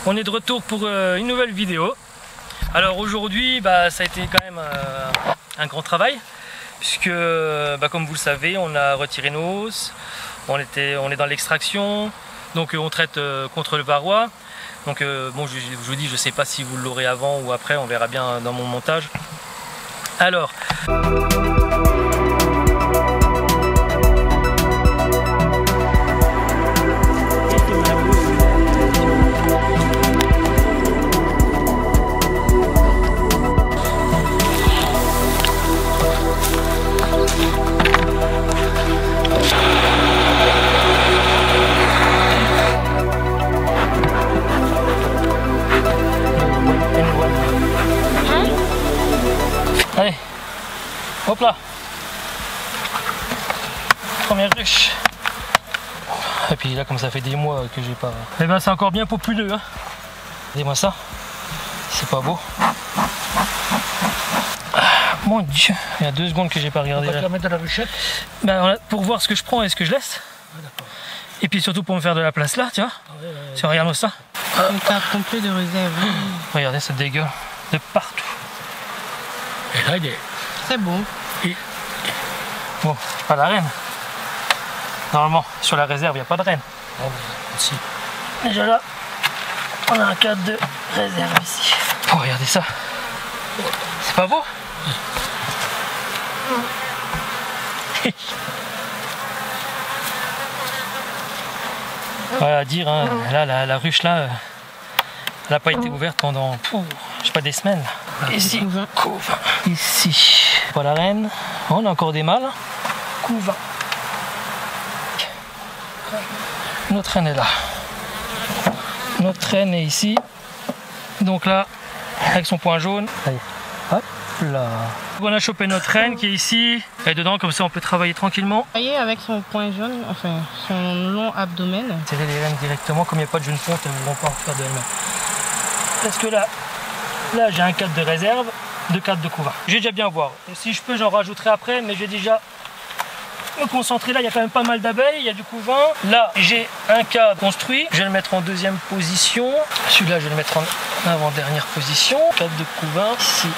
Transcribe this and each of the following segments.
On est de retour pour une nouvelle vidéo. Alors aujourd'hui, ça a été quand même un grand travail, puisque comme vous le savez, on a retiré nos os, on est dans l'extraction, donc on traite contre le varroa. Donc bon, je vous dis, je sais pas si vous l'aurez avant ou après, on verra bien dans mon montage. Alors allez, hop là, première ruche. Et puis là, comme ça fait des mois que j'ai pas... Eh ben c'est encore bien populeux, hein. Regardez-moi ça, c'est pas beau. Mon Dieu, il y a 2 secondes que j'ai pas regardé. On va te la mettre dans la ruchette. Pour voir ce que je prends et ce que je laisse. Et puis surtout pour me faire de la place là, tu vois. Tu regarde ça. Une carte complète de réserve. Regardez cette dégueule de partout. Et là, il est... C'est bon. Bon, pas la reine. Normalement, sur la réserve, il n'y a pas de reine. Oh, si. Déjà là, on a un cadre de réserve ici. Oh, regardez ça. C'est pas beau? Voilà, à dire, hein, là, la ruche là, elle n'a pas été ouverte pendant, je sais pas, des semaines. Ici, couvain. Ici, pas la reine. On a encore des mâles. Couvain. Notre reine est là. Notre reine est ici. Donc là, avec son point jaune. Allez, hop là. On a chopé notre reine qui est ici. Et dedans, comme ça, on peut travailler tranquillement. Vous voyez, avec son point jaune, enfin son long abdomen. Tirer les reines directement, comme il n'y a pas de jeune ponte, elles ne vont pas en faire d'elles-mêmes. Parce que là j'ai un cadre de réserve, 2 cadres de couvain. Je vais déjà bien voir. Et si je peux, j'en rajouterai après, mais je vais déjà me concentrer. Là, il y a quand même pas mal d'abeilles, il y a du couvain. Là, j'ai un cadre construit. Je vais le mettre en 2e position. Celui-là, je vais le mettre en avant-dernière position. Cadre de couvain ici.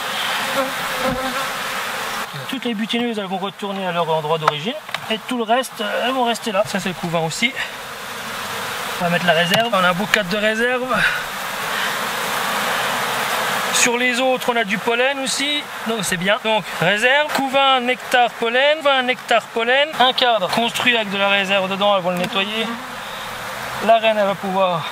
Toutes les butineuses, elles vont retourner à leur endroit d'origine. Et tout le reste, elles vont rester là. Ça, c'est le couvain aussi. On va mettre la réserve. On a un beau cadre de réserve. Sur les autres, on a du pollen aussi, donc c'est bien. Donc réserve, couvain, nectar, pollen, un cadre construit avec de la réserve dedans, elles vont le nettoyer. La reine, elle va pouvoir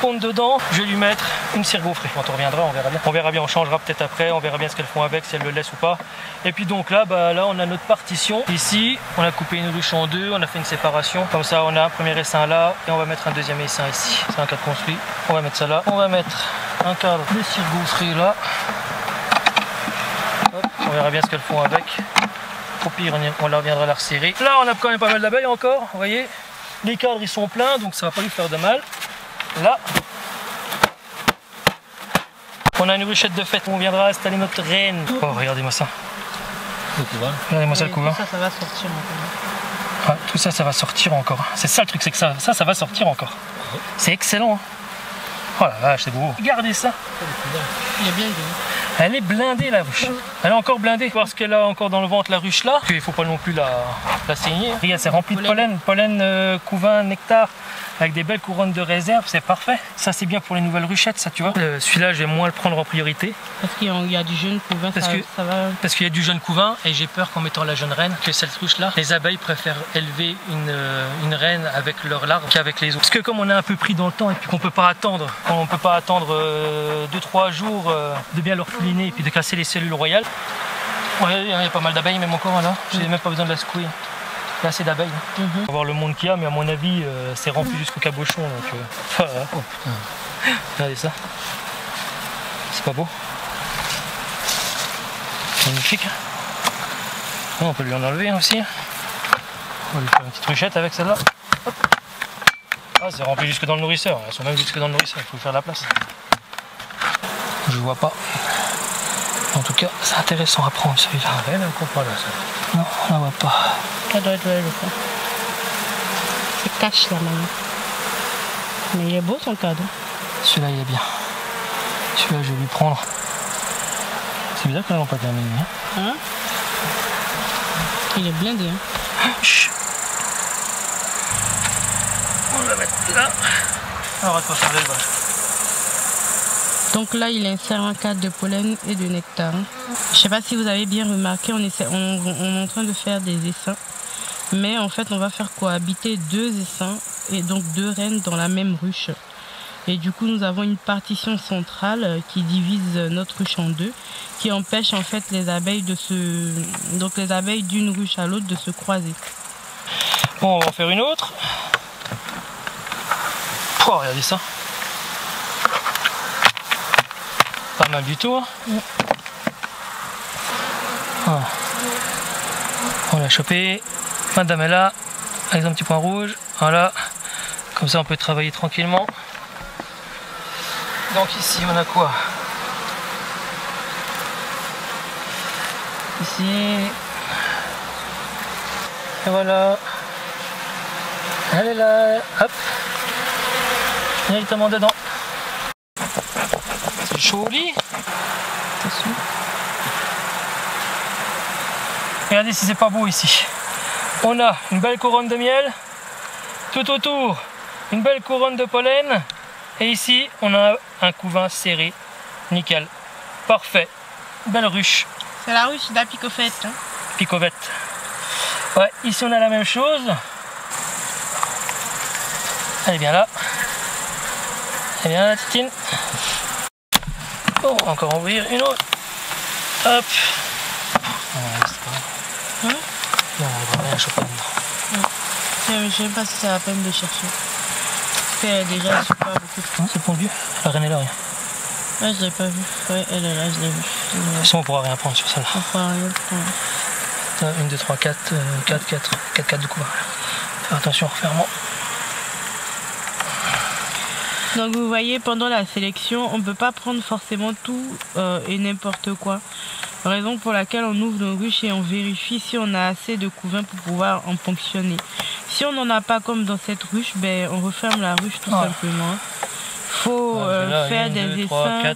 pondre dedans. Je vais lui mettre une cire gaufrée. Quand on reviendra, on verra bien. On verra bien, on changera peut-être après, on verra bien ce qu'elles font avec, si elles le laissent ou pas. Et puis donc là, là on a notre partition. Ici, on a coupé une ruche en 2, on a fait une séparation. Comme ça, on a un premier essaim là, et on va mettre un 2e essaim ici. C'est un cadre construit. On va mettre ça là. On va mettre un cadre de cire gaufrée là. Hop, on verra bien ce qu'elles font avec. Au pire, on la reviendra la resserrer. Là, on a quand même pas mal d'abeilles encore, vous voyez. Les cadres, ils sont pleins, donc ça va pas lui faire de mal. Là, on a une ruchette de fête. On viendra installer notre reine. Oh, regardez-moi ça. Le couvain. Regardez-moi ça, le couvain. Ça va sortir encore. Ah, tout ça, ça va sortir encore. C'est ça le truc, c'est que ça va sortir encore. C'est excellent. Hein. Oh la vache, c'est beau. Regardez ça. Il est bien dit. Elle est blindée, la ruche. Elle est encore blindée parce qu'elle a encore dans le ventre la ruche là. Il ne faut pas non plus la saigner. Regarde, c'est rempli de pollen. Pollen, couvain, nectar. Avec des belles couronnes de réserve, c'est parfait. Ça, c'est bien pour les nouvelles ruchettes, ça, tu vois. Celui-là, je vais moins le prendre en priorité. Parce qu'il y a du jeune couvain, Parce qu'il y a du jeune couvain, et j'ai peur qu'en mettant la jeune reine, que cette ruche-là, les abeilles préfèrent élever une reine avec leurs larves qu'avec les autres. Parce que comme on est un peu pris dans le temps, et puis qu'on peut pas attendre, 2-3 jours de bien leur pouliner, et puis de casser les cellules royales. Ouais, il y a pas mal d'abeilles, même encore là. J'ai même pas besoin de la secouer. Il y a assez d'abeilles. On va voir le monde qu'il y a, mais à mon avis, c'est rempli jusqu'au cabochon. Donc, voilà. Oh putain. Regardez ça. C'est pas beau? Magnifique. On peut lui en enlever aussi. On va lui faire une petite ruchette avec celle-là. Ah, c'est rempli jusque dans le nourrisseur. Elles sont même jusque dans le nourrisseur. Il faut lui faire de la place. Je vois pas. En tout cas, c'est intéressant à prendre celui-là. Elle ne comprend pas là, ça. Non, on la voit pas. Ça doit être le fond. C'est cache là maintenant. Mais il est beau son cadre. Celui-là il est bien. Celui-là je vais lui prendre. C'est bizarre que là on pas terminé. Hein? Il est blindé. Hein? Chut. On va mettre là. On va pas faire l'élevage. Donc là, il insère un cadre de pollen et de nectar. Je sais pas si vous avez bien remarqué, on est en train de faire des essaims. Mais en fait, on va faire cohabiter 2 essaims et donc 2 reines dans la même ruche. Et du coup, nous avons une partition centrale qui divise notre ruche en 2, qui empêche en fait les abeilles les abeilles d'une ruche à l'autre de se croiser. Bon, on va en faire une autre. Oh, regardez ça. Pas mal du tout. Hein. Ouais. Voilà. On l'a chopé. Madame est là, avec un petit point rouge. Voilà. Comme ça, on peut travailler tranquillement. Donc ici, on a quoi? Ici. Et voilà. Elle est là. Hop. Directement dedans. C'est chaud au lit. Attention. Regardez si c'est pas beau ici. On a une belle couronne de miel. Tout autour, une belle couronne de pollen. Et ici, on a un couvain serré. Nickel. Parfait. Belle ruche. C'est la ruche d'apicofette. Hein? Picovette. Ouais, ici on a la même chose. Elle est bien là. Elle est bien là, Titine. Bon, on va encore ouvrir une autre. Hop. Hein? Non, on va rien choper dedans. Je ne sais même pas si c'est la peine de chercher. Parce qu'elle est déjà pas beaucoup de temps. Non, c'est pondu. La reine est là, rien. Ouais, je l'ai pas vue. Ouais, elle est là, je l'ai vue. De toute façon, on pourra rien prendre sur celle-là. On fera rien prendre. 1, 2, 3, 4, 4 de couvain. Faire attention au referment. Donc vous voyez, pendant la sélection, on ne peut pas prendre forcément tout et n'importe quoi. Raison pour laquelle on ouvre nos ruches et on vérifie si on a assez de couvain pour pouvoir en ponctionner. Si on n'en a pas comme dans cette ruche, ben, on referme la ruche tout simplement. Faut faire des essaims,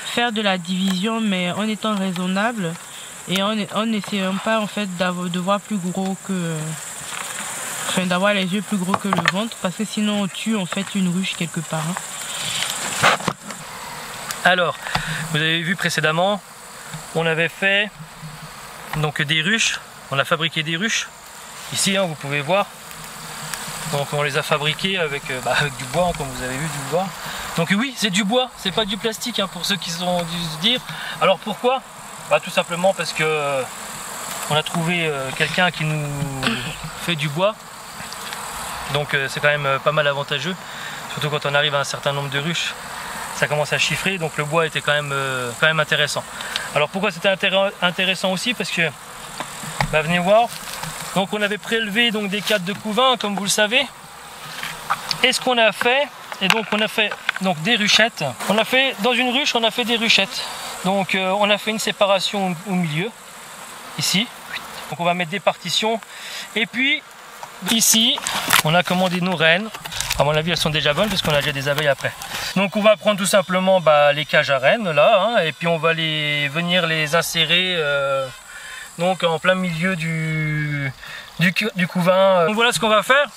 faire de la division, mais en étant raisonnable et en n'essayant pas en fait de voir plus gros que... Enfin, d'avoir les yeux plus gros que le ventre, parce que sinon on tue en fait une ruche quelque part. Hein. Alors, vous avez vu précédemment, on avait fait donc des ruches, on a fabriqué des ruches. Ici, hein, vous pouvez voir. Donc on les a fabriquées avec du bois, hein, comme vous avez vu, du bois. Donc oui, c'est du bois, c'est pas du plastique, hein, pour ceux qui ont dû se dire. Alors pourquoi? Tout simplement parce que on a trouvé quelqu'un qui nous fait du bois. Donc c'est quand même pas mal avantageux, surtout quand on arrive à un certain nombre de ruches, ça commence à chiffrer, donc le bois était quand même intéressant. Alors pourquoi c'était intéressant aussi? Parce que, venez voir, donc on avait prélevé donc, des cadres de couvain, comme vous le savez, et ce qu'on a fait, on a fait donc, des ruchettes, dans une ruche on a fait des ruchettes, donc on a fait une séparation au milieu, ici, donc on va mettre des partitions, et puis ici, on a commandé nos reines. À mon avis, elles sont déjà bonnes parce qu'on a déjà des abeilles après. Donc, on va prendre tout simplement les cages à reines là, hein, et puis on va venir les insérer donc en plein milieu du couvain. Donc voilà ce qu'on va faire.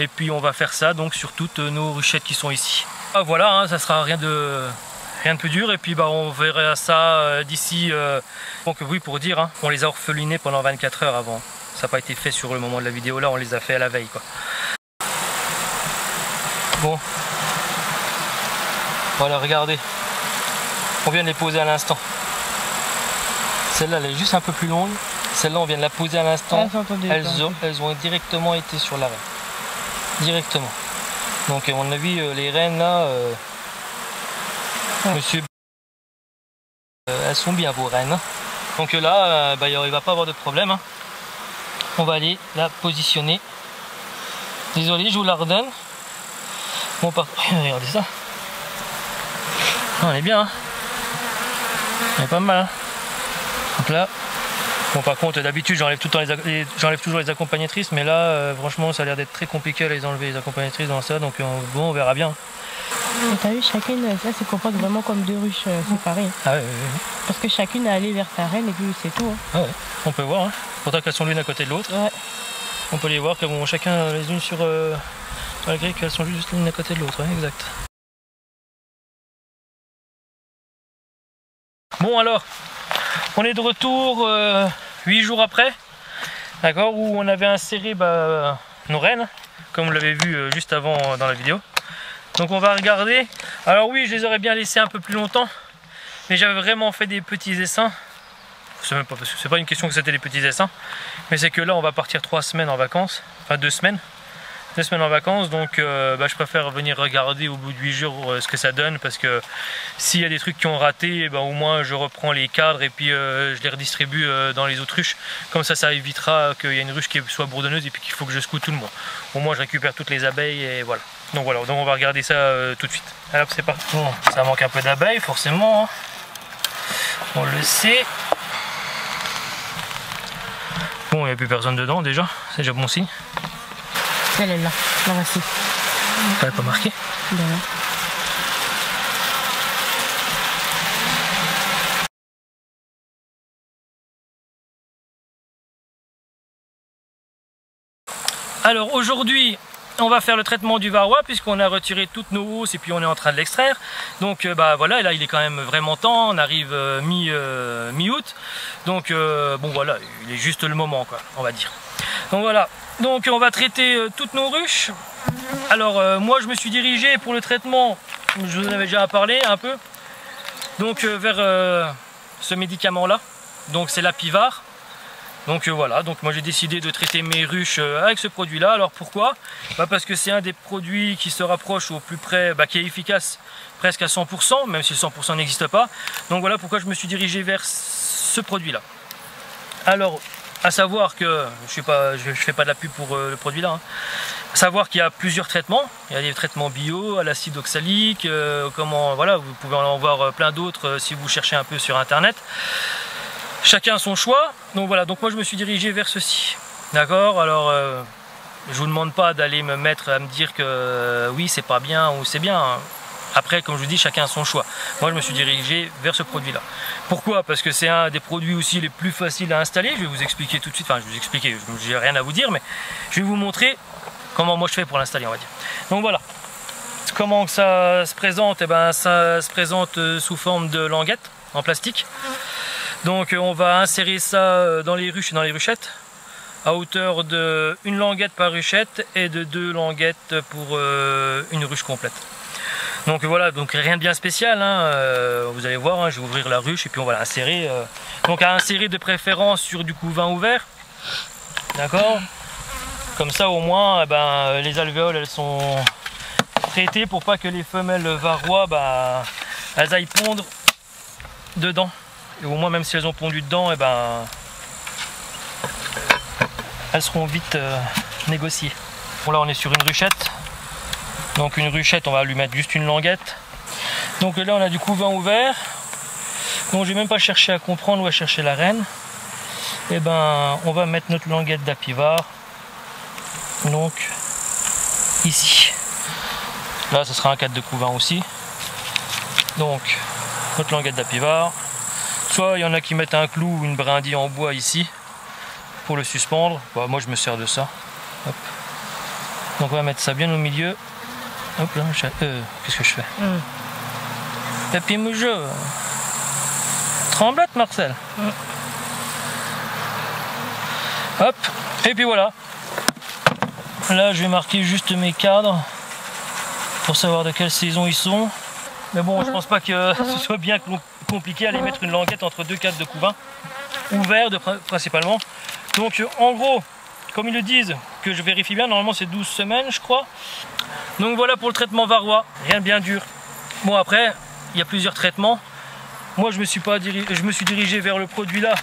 Et puis on va faire ça donc sur toutes nos ruchettes qui sont ici. Voilà, hein, ça sera rien de plus dur. Et puis on verra ça d'ici. Donc oui, pour dire, hein, on les a orphelinés pendant 24 heures avant. Ça n'a pas été fait sur le moment de la vidéo, là on les a fait à la veille quoi. Bon. Voilà, regardez. On vient de les poser à l'instant. Celle-là elle est juste un peu plus longue. Celle-là on vient de la poser à l'instant. Elles ont directement été sur la reine. Directement. Donc à mon avis les reines là, monsieur, elles sont bien vos reines. Donc là, il ne va pas avoir de problème. Hein. On va aller la positionner. Désolé, je vous la redonne. Bon, regardez ça. On est bien. Hein. On est pas mal. Hein. Donc là, bon, par contre, d'habitude, j'enlève toujours les accompagnatrices, mais là, franchement, ça a l'air d'être très compliqué à les enlever les accompagnatrices dans ça. Donc bon, on verra bien. T'as vu, chacune, ça se comporte vraiment comme deux ruches séparées. Ah ouais. Parce que chacune a allé vers sa reine et puis c'est tout. Hein. Ah ouais, on peut voir. Hein. Pourtant qu'elles sont l'une à côté de l'autre. Ouais. On peut les voir qu'elles vont chacun les unes sur... malgré qu'elles sont juste l'une à côté de l'autre, ouais, exact. Bon alors, on est de retour 8 jours après, d'accord, où on avait inséré nos rennes, comme vous l'avez vu juste avant dans la vidéo. Donc on va regarder. Alors oui, je les aurais bien laissés un peu plus longtemps, mais j'avais vraiment fait des petits essaims. C'est même pas parce que c'est pas une question que c'était des petits essaims, mais c'est que là on va partir 3 semaines en vacances, enfin 2 semaines. 2 semaines en vacances, donc je préfère venir regarder au bout de 8 jours ce que ça donne, parce que s'il y a des trucs qui ont raté, au moins je reprends les cadres et puis je les redistribue dans les autres ruches. Comme ça évitera qu'il y ait une ruche qui soit bourdonneuse et puis qu'il faut que je secoue tout le monde. Au moins je récupère toutes les abeilles et voilà. Donc on va regarder ça tout de suite. Alors c'est parti. Bon, ça manque un peu d'abeilles forcément, hein. On le sait. Bon, il n'y a plus personne dedans déjà, c'est déjà bon signe. Elle est là, la voici. Elle n'est pas marquée. Ben non. Alors aujourd'hui, on va faire le traitement du varroa puisqu'on a retiré toutes nos hausses et puis on est en train de l'extraire. Donc voilà, là il est quand même vraiment temps, on arrive mi-août. Donc bon voilà, il est juste le moment quoi, on va dire. Donc voilà, donc on va traiter toutes nos ruches. Alors moi je me suis dirigé pour le traitement, je vous en avais déjà parlé un peu, donc vers ce médicament là, donc c'est l'Apivar. Donc voilà, donc moi j'ai décidé de traiter mes ruches avec ce produit là. Alors pourquoi? Parce que c'est un des produits qui se rapproche au plus près, qui est efficace presque à 100%, même si le 100% n'existe pas. Donc voilà pourquoi je me suis dirigé vers ce produit là. Alors à savoir que, je fais pas de la pub pour le produit là, hein. À savoir qu'il y a plusieurs traitements. Il y a des traitements bio, à l'acide oxalique, voilà, vous pouvez en voir plein d'autres si vous cherchez un peu sur internet. Chacun son choix. Donc voilà, donc moi je me suis dirigé vers ceci. D'accord, alors je vous demande pas d'aller me mettre à me dire que oui c'est pas bien ou c'est bien. Après, comme je vous dis, chacun son choix. Moi, je me suis dirigé vers ce produit-là. Pourquoi? Parce que c'est un des produits aussi les plus faciles à installer. Je vais vous expliquer tout de suite. Enfin, je vais vous expliquer, je n'ai rien à vous dire, mais je vais vous montrer comment moi je fais pour l'installer, on va dire. Donc voilà. Comment ça se présente? Eh ben, ça se présente sous forme de languette en plastique. Donc, on va insérer ça dans les ruches et dans les ruchettes, à hauteur de 1 languette par ruchette et de 2 languettes pour une ruche complète. Donc voilà, donc rien de bien spécial, hein. Vous allez voir, hein, je vais ouvrir la ruche et puis on va l'insérer. Donc à insérer de préférence sur du couvain ouvert, d'accord. Comme ça au moins, les alvéoles elles sont traitées pour pas que les femelles varrois, elles aillent pondre dedans. Et au moins même si elles ont pondu dedans, elles seront vite négociées. Bon là on est sur une ruchette. Donc une ruchette, on va lui mettre juste une languette. Donc là on a du couvain ouvert. Donc je vais même pas chercher à comprendre ou à chercher la reine. Et on va mettre notre languette d'Apivar. Donc ici. Là ce sera un cadre de couvain aussi. Donc notre languette d'Apivar. Soit il y en a qui mettent un clou ou une brindille en bois ici pour le suspendre. Moi je me sers de ça. Hop. Donc on va mettre ça bien au milieu. Hop là, qu'est-ce que je fais? Papy Moujo. Tremblette Marcel. Hop, et puis voilà. Là je vais marquer juste mes cadres pour savoir de quelle saison ils sont. Mais bon, je pense pas que ce soit bien compliqué à aller mettre une languette entre 2 cadres de couvain, ouverts principalement. Donc en gros, comme ils le disent, que je vérifie bien, normalement c'est 12 semaines je crois. Donc voilà pour le traitement varroa, rien de bien dur. Bon après, il y a plusieurs traitements. Moi je me suis dirigé vers le produit là.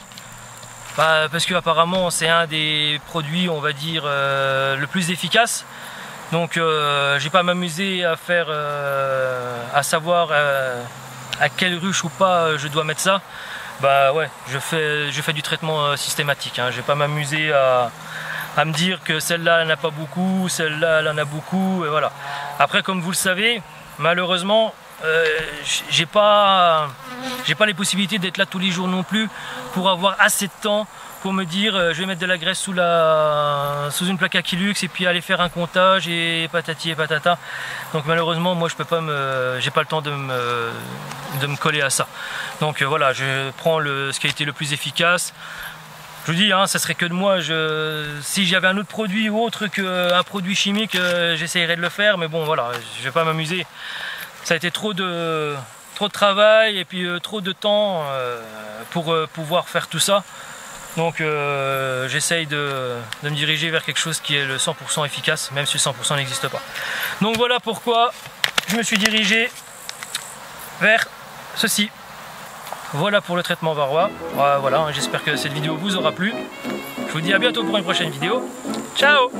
Parce que apparemment c'est un des produits, on va dire, le plus efficace. Donc j'ai pas à m'amuser à faire, à savoir à quelle ruche ou pas je dois mettre ça. Ouais, je fais du traitement systématique, hein. Je vais pas m'amuser à me dire que celle-là elle en a pas beaucoup, celle-là elle en a beaucoup, et voilà. Après comme vous le savez, malheureusement, j'ai pas les possibilités d'être là tous les jours non plus pour avoir assez de temps pour me dire je vais mettre de la graisse sous une plaque Aquilux et puis aller faire un comptage et patati et patata. Donc malheureusement moi je peux pas j'ai pas le temps de me coller à ça. Donc voilà, je prends ce qui a été le plus efficace. Je vous dis, hein, ça serait que de moi, si j'avais un autre produit ou autre qu'un produit chimique, j'essayerais de le faire, mais bon voilà, je vais pas m'amuser. Ça a été trop de travail et puis trop de temps pour pouvoir faire tout ça. Donc j'essaye de me diriger vers quelque chose qui est le 100% efficace, même si le 100% n'existe pas. Donc voilà pourquoi je me suis dirigé vers ceci. Voilà pour le traitement varroa. Voilà, j'espère que cette vidéo vous aura plu. Je vous dis à bientôt pour une prochaine vidéo. Ciao!